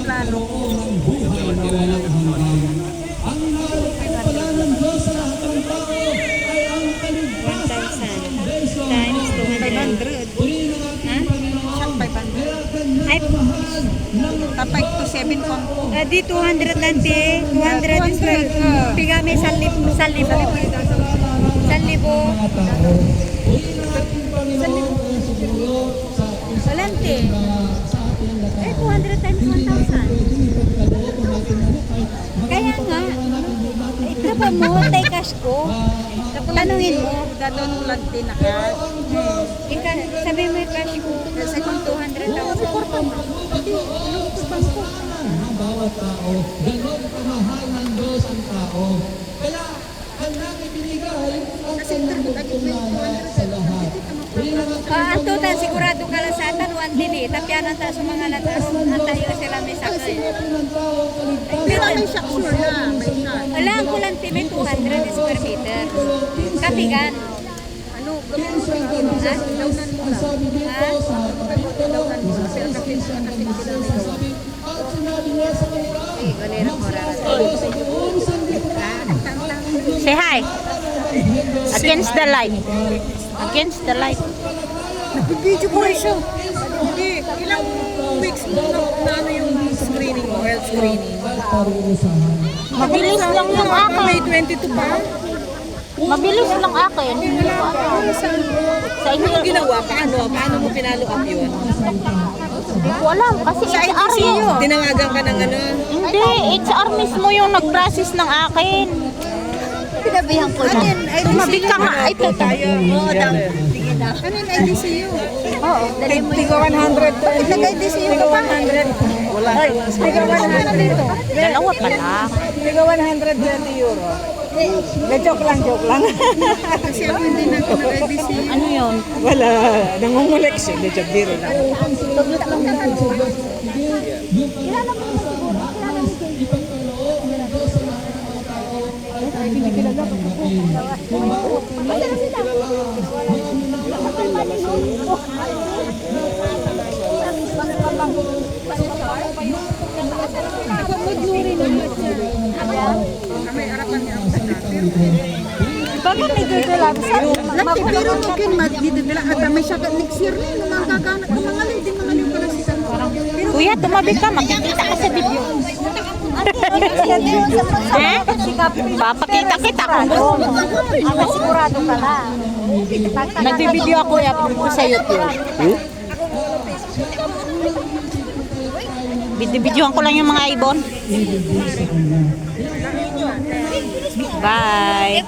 plano ko. Ang pagpapala ng Diyos sa lahat ng tao ay ang kaligtasan. 1,000 times 200. 500. Siya 500. Ay, Tapay to 7 kung di 200 nanti. 200 is like, pigami 1,000. 1,000. Salante. 200 times 1,000. Kaya nga, ito pa mo, tay cash ko. Tanungin mo. dadon ulan din na cash. Sabi mo yung cash ko. Kasi kung 200,000. Ang bawat tao, ganon kamahal ng Diyos ang tao. Kaya, kanyang ibinigay ang kanyang pagpunala sa lahat. Ang total, sigurado ka lang sa atan, 1 din eh. Tapyan ang sa mga latas, antayo sila may sakay. Pero may shock sure na, may shock. Wala, ang kulang may 200 square meter. Katigan. Ano, gawin mo rin din. Daunan mo lang. Sabi dito Ha? sa Daunan mo lang. Pero kasi sabi, at sinabi niya sa kanila, Galera ko sa buong sanlibutan. Say hi. Against the light. Against the light. Video ko siya. Hindi, ilang weeks mo na ano yung screening mo, health screening. Mabilis lang yung akin. May 22 pa. Mabilis lang akin. Sa inyo. Ano ginawa? Paano mo pinalo up yun? Hindi ko alam. Kasi HR yun. Tinawagan ka ng ano? Hindi. HR mismo yung nag-process ng akin. Pinabihan ko na. Tumabit ka nga. Ito tayo. Oo, daw. Ano yung IDCU? Oo. Tiga 100 to. Nag-IDCU ka pa? 100. Wala. Tiga 100 dito. Dalawa pala. Tiga 120 euro. Joke lang. Kasi ako hindi na ito nag-IDCU. Ano yun? Wala. Nangungulek siya. Medyo biro lang. Bakit may dudulab? Pero mungkin magdidala at may siya next year na yung mga kakanak ng mga lady, mga liw pala si San. Kuya, tumabit ka. Makikita ka sa video. Eh? Papakita kita kung gusto mo. Sigurado ka na. Nagbibideo ako, i-upload ko sa YouTube. Bidibidyohan ko lang yung mga ibon. Bye.